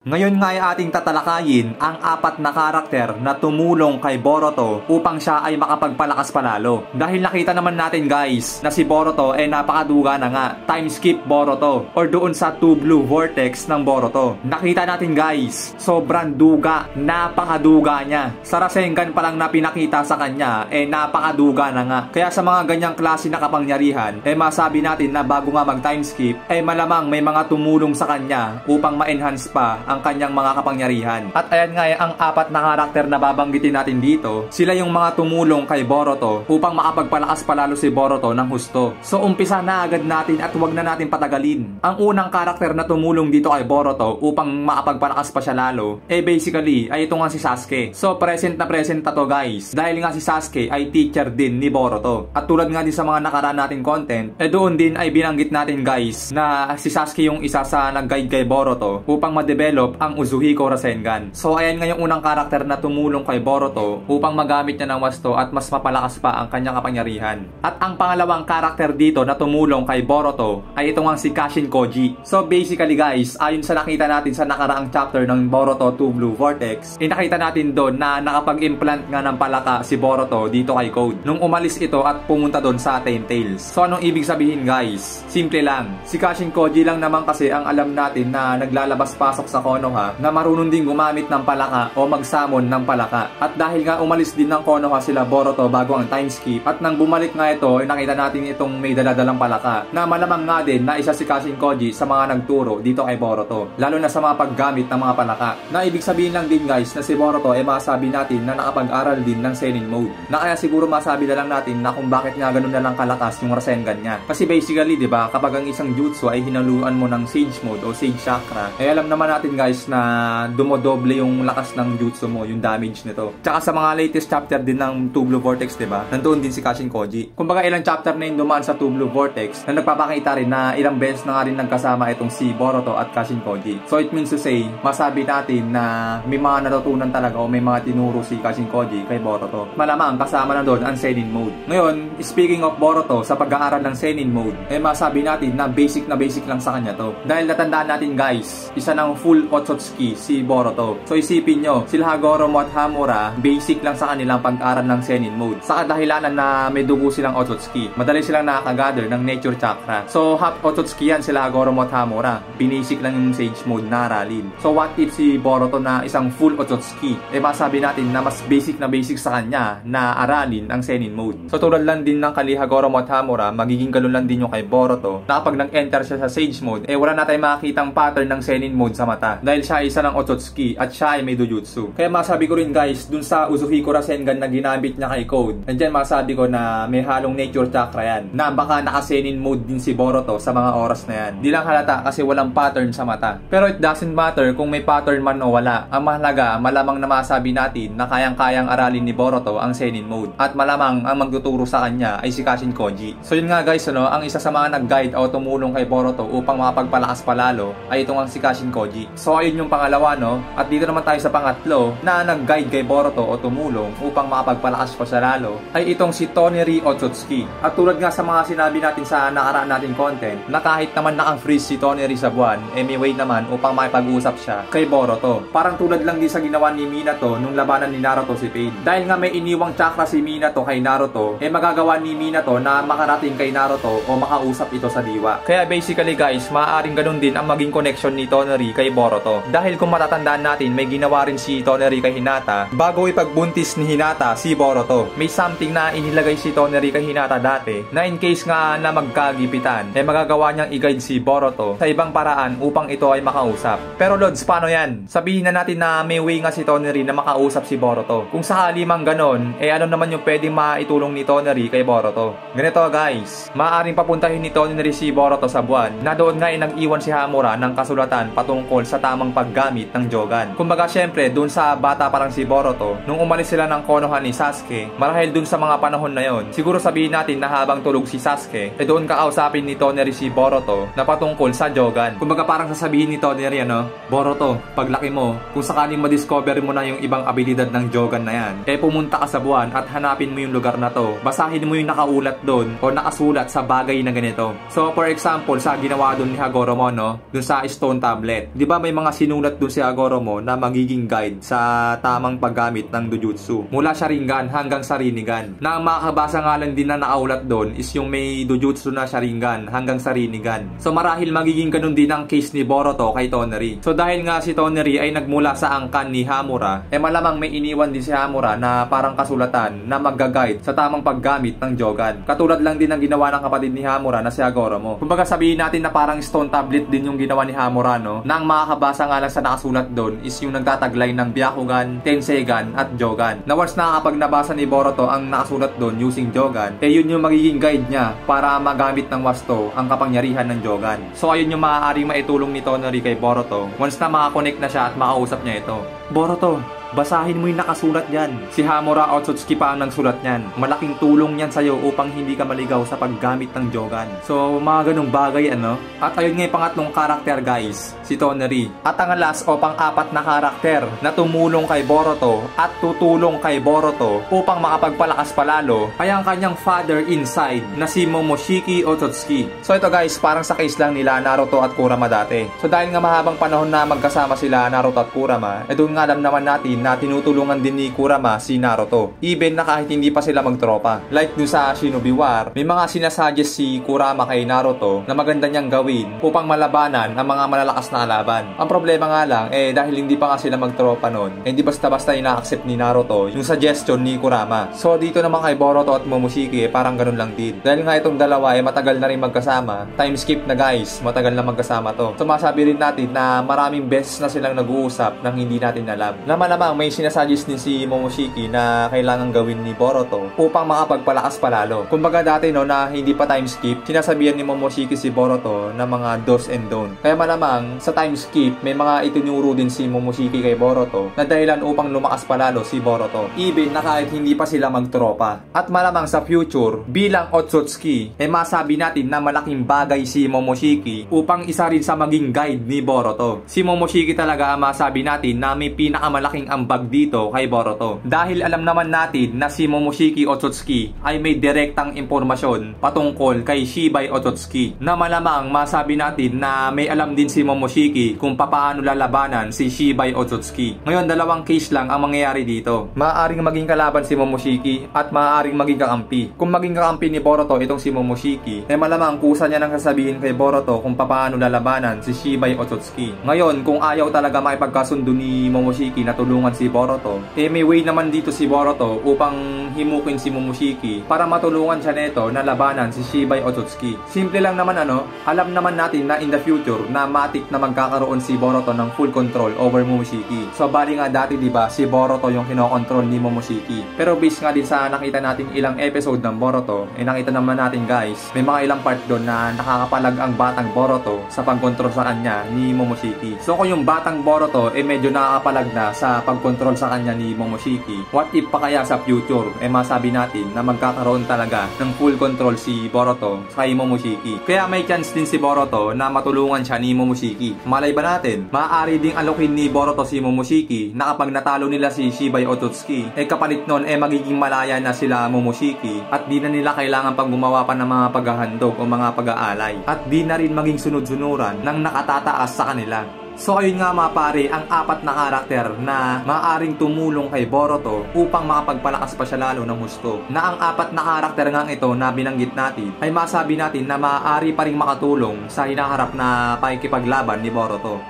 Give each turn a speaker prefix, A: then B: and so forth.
A: Ngayon nga ay ating tatalakayin ang apat na karakter na tumulong kay Boruto upang siya ay makapagpalakas palalo. Dahil nakita naman natin guys na si Boruto ay napakaduga na nga. Time skip Boruto or doon sa Two Blue Vortex ng Boruto. Nakita natin guys, sobrang duga, napakaduga niya. Sa Rasengan pa lang na pinakita sa kanya napakaduga na nga. Kaya sa mga ganyang klase na kapangyarihan masabi natin na bago nga mag time skip malamang may mga tumulong sa kanya upang ma-enhance pa ang kanyang mga kapangyarihan. At ayan nga ang apat na karakter na babanggitin natin dito, sila yung mga tumulong kay Boruto upang makapagpalakas palalo si Boruto ng husto. So umpisa na agad natin at huwag na natin patagalin. Ang unang karakter na tumulong dito kay Boruto upang makapagpalakas pa siya lalo, basically ay ito nga si Sasuke. So present na to guys, dahil nga si Sasuke ay teacher din ni Boruto. At tulad nga din sa mga nakaraan natin content, doon din ay binanggit natin guys na si Sasuke yung isa sa nag-guide kay Boruto upang ma-develop ang Uzuhiko Rasengan. So ayan nga yung unang karakter na tumulong kay Boruto upang magamit niya ng wasto at mas mapalakas pa ang kanyang kapangyarihan. At ang pangalawang karakter dito na tumulong kay Boruto ay ito nga si Kashin Koji. So basically guys, ayon sa nakita natin sa nakaraang chapter ng Boruto Two Blue Vortex, nakita natin doon na nakapag-implant nga ng palaka si Boruto dito kay Code nung umalis ito at pumunta doon sa Ten Tails. So anong ibig sabihin guys? Simple lang, si Kashin Koji lang naman kasi ang alam natin na naglalabas-pasok sa Konoha na marunong din gumamit ng palaka o mag-summon ng palaka. At dahil nga umalis din ng Konoha sila Boruto bago ang time skip, at nang bumalik nga ito nakita natin itong may daladalang palaka na malamang nga din na isa si Kashin Koji sa mga nagturo dito kay Boruto, lalo na sa mga paggamit ng mga palaka. Na ibig sabihin lang din guys na si Boruto masabi natin na nakapag-aral din ng Senin mode, na kaya siguro masabi na lang natin na kung bakit nga ganun na lang kalakas yung Rasengan niya. Kasi basically diba, kapag ang isang jutsu ay hinaluan mo ng Sage mode o Sage Chakra, alam naman natin guys na dumodoble yung lakas ng jutsu mo, yung damage nito. Tsaka sa mga latest chapter din ng Two Blue Vortex, diba? Nandoon din si Kashin Koji. Kumbaga ilang chapter na yung dumaan sa Two Blue Vortex na nagpapakita rin na ilang beses na nga rin nagkasama itong si Boruto at Kashin Koji. So it means to say, masabi natin na may mga natutunan talaga o may mga tinuro si Kashin Koji kay Boruto. Malamang kasama na doon ang Senin mode. Ngayon, speaking of Boruto sa pag-aaral ng Senin mode, masabi natin na basic lang sa kanya to. Dahil natandaan natin guys, isa ng full Otsutsuki si Boruto. So isipin nyo, sila Hagoromo at Hamura, basic lang sa kanilang pag-aral ng Senin mode. Sa kadahilanan na may dugo silang Otsutsuki, madali silang nakakagather ng Nature Chakra. So half Otsutsuki yan sila Hagoromo at Hamura. Binasic lang yung Sage mode na aralin. So what if si Boruto na isang full Otsutsuki, masabi natin na mas basic sa kanya na aralin ang Senin mode. So tulad lang din ng kali Hagoromo at Hamura, magiging galon lang din yung kay Boruto na kapag nag-enter siya sa Sage mode, wala na tayong makikitang pattern ng Senin mode sa mata. Dahil siya isa ng Otsutsuki at siya ay may dojutsu. Kaya masabi ko rin guys, dun sa Uzuhiko Rasengan na ginamit niya kay Code, andyan masabi ko na may halong Nature Chakra yan, na baka naka-Senin mode din si Boruto sa mga oras na yan. Di lang halata kasi walang pattern sa mata. Pero it doesn't matter kung may pattern man o wala. Ang mahalaga, malamang na masabi natin na kayang-kayang aralin ni Boruto ang Senin mode. At malamang ang magtuturo sa kanya ay si Kashin Koji. So yun nga guys, ang isa sa mga nag-guide o tumulong kay Boruto upang makapagpalakas palalo ay itong ang si Kashin Koji. So ayun yung pangalawa, at dito naman tayo sa pangatlo na nag-guide kay Boruto o tumulong upang makapagpalakas pa siya lalo ay itong si Toneri Otsutsuki. At tulad nga sa mga sinabi natin sa nakaraan natin content, na kahit naman naka-freeze si Toneri sa buwan, may way naman upang makipag-usap siya kay Boruto. Parang tulad lang din sa ginawa ni Minato nung labanan ni Naruto si Pain. Dahil nga may iniwang chakra si Minato kay Naruto, magagawa ni Minato na makarating kay Naruto o makausap ito sa diwa. Kaya basically guys, maaaring ganun din ang maging connection ni Toneri kay Boruto. Dahil kung matatandaan natin, may ginawa rin si Toneri kay Hinata bago ipagbuntis ni Hinata si Boruto. May something na inilagay si Toneri kay Hinata dati na in case nga na magkagipitan, magagawa niyang i-guide si Boruto sa ibang paraan upang ito ay makausap. Pero Lods, paano yan? Sabihin na natin na may way nga si Toneri na makausap si Boruto. Kung sakali mang ganon, ano naman yung pwedeng maitulong ni Toneri kay Boruto? Ganito guys, maaaring papuntahin ni Toneri si Boruto sa buwan na doon nga nag-iwan si Hamura ng kasulatan patungkol sa tamang paggamit ng Jogan. Kumbaga syempre, dun sa bata parang si Boruto, nung umalis sila ng Konoha ni Sasuke, marahil dun sa mga panahon na yon, siguro sabihin natin na habang tulog si Sasuke, doon kakausapin ni Toneri si Boruto na patungkol sa Jogan. Kumbaga parang sasabihin ni Toneri, Boruto, paglaki mo, kung sakaling madiscover mo na yung ibang abilidad ng Jogan na yan, pumunta ka sa buwan at hanapin mo yung lugar na to. Basahin mo yung nakaulat doon o nakasulat sa bagay na ganito. So for example, sa ginawa doon ni Hagoromo, dun sa stone tablet, di ba may may mga sinulat doon si Hagoromo na magiging guide sa tamang paggamit ng Dojutsu. Mula Sharingan hanggang sa Rinnegan. Na ang makakabasa nga lang din na nakaulat doon is yung may Dojutsu na Sharingan hanggang sa Rinnegan. So marahil magiging ganun din ang case ni Boruto kay Toneri. So dahil nga si Toneri ay nagmula sa angkan ni Hamura, malamang may iniwan din si Hamura na parang kasulatan na magga-guide sa tamang paggamit ng Jogan. Katulad lang din ang ginawa ng kapatid ni Hamura na si Hagoromo. Kumbaga sabihin natin na parang stone tablet din yung ginawa ni Hamura, no? Na ang makakabasa nga lang sa nakasulat doon is yung nagtataglay ng Byakugan, Tensegan at Jogan. Na once nakakapag nabasa ni Boruto ang nakasulat doon using Jogan, yun yung magiging guide niya para magamit ng wasto ang kapangyarihan ng Jogan. So ayun yung maaaring maitulong ni Toneri kay Boruto once na makakonect na siya at makausap niya ito. Boruto, basahin mo yung nakasulat yan. Si Hamura Otsutsuki pa ang nagsulat niyan. Malaking tulong yan sa'yo upang hindi ka maligaw sa paggamit ng Jogan. So, mga ganung bagay, ano? At ayun nga yung pangatlong karakter, guys. Si Toneri. At ang last o pang-apat na karakter na tumulong kay Boruto at tutulong kay Boruto upang makapagpalakas palalo ay ang kanyang father inside na si Momoshiki Otsutsuki. So, ito guys, parang sa case lang nila Naruto at Kurama dati. So, dahil nga mahabang panahon na magkasama sila Naruto at Kurama, doon nga alam naman natin na tinutulungan din ni Kurama si Naruto. Even na kahit hindi pa sila magtropa. Like dun sa Shinobi War, may mga sinasuggest si Kurama kay Naruto na maganda niyang gawin upang malabanan ang mga malalakas na kalaban. Ang problema nga lang, dahil hindi pa nga sila magtropa nun, hindi basta-basta ina-accept ni Naruto yung suggestion ni Kurama. So dito naman kay Boruto at Momoshiki, parang ganun lang din. Dahil nga itong dalawa matagal na rin magkasama, time skip na guys, matagal na magkasama to. So masabi rin natin na maraming beses na silang nag-uusap nang hindi natin alam. Na malamang may sinasuggest din si Momoshiki na kailangan gawin ni Boruto upang makapagpalakas palalo. Kumbaga dati no na hindi pa time skip, sinasabihan ni Momoshiki si Boruto na mga do's and don't. Kaya malamang sa time skip may mga itinuro din si Momoshiki kay Boruto na dahilan upang lumakas palalo si Boruto. Even na kahit hindi pa sila magtropa. At malamang sa future, bilang Otsutsuki, masabi natin na malaking bagay si Momoshiki upang isa rin sa maging guide ni Boruto. Si Momoshiki talaga ang masabi natin na may pinakamalaking ambag dito kay Boruto. Dahil alam naman natin na si Momoshiki Otsutsuki ay may direktang impormasyon patungkol kay Shibai Otsutsuki. Na malamang masabi natin na may alam din si Momoshiki kung paano lalabanan si Shibai Otsutsuki. Ngayon, dalawang case lang ang mangyayari dito. Maaaring maging kalaban si Momoshiki at maaaring maging kakampi. Kung maging kakampi ni Boruto itong si Momoshiki, malamang kusa niya nang sasabihin kay Boruto kung paano lalabanan si Shibai Otsutsuki. Ngayon, kung ayaw talaga makipagkasundo ni Momoshiki na tulungan si Boruto, may way naman dito si Boruto upang himukin si Momoshiki para matulungan siya neto na labanan si Shibai Otsutsuki. Simple lang naman alam naman natin na in the future na matik na magkakaroon si Boruto ng full control over Momoshiki. So bali nga dati diba si Boruto yung kinokontrol ni Momoshiki. Pero based nga din sa nakita natin ilang episode ng Boruto, nakita naman natin guys, may mga ilang part doon na nakakapalag ang batang Boruto sa pagkontrol sa kanya ni Momoshiki. So kung yung batang Boruto medyo nakakapalag na sa pagkontrol sa kanya ni Momoshiki, what if pa kaya sa future masabi natin na magkakaroon talaga ng full control si Boruto kay Momoshiki. Kaya may chance din si Boruto na matulungan siya ni Momoshiki. Malay ba natin, maaari ding alokin ni Boruto si Momoshiki na kapag natalo nila si Shibai Otsutsuki, kapalit nun magiging malaya na sila Momoshiki at di na nila kailangan pang gumawa pa ng mga paghahandog o mga pag-aalay at di na rin maging sunod-sunuran ng nakatataas sa kanila. So ayun nga mga pare, ang apat na karakter na maaaring tumulong kay Boruto upang makapagpalakas pa siya lalo ng husto. Na ang apat na karakter nga ito na binanggit natin ay masabi natin na maaari pa rin makatulong sa hinaharap na pakikipaglaban ni Boruto.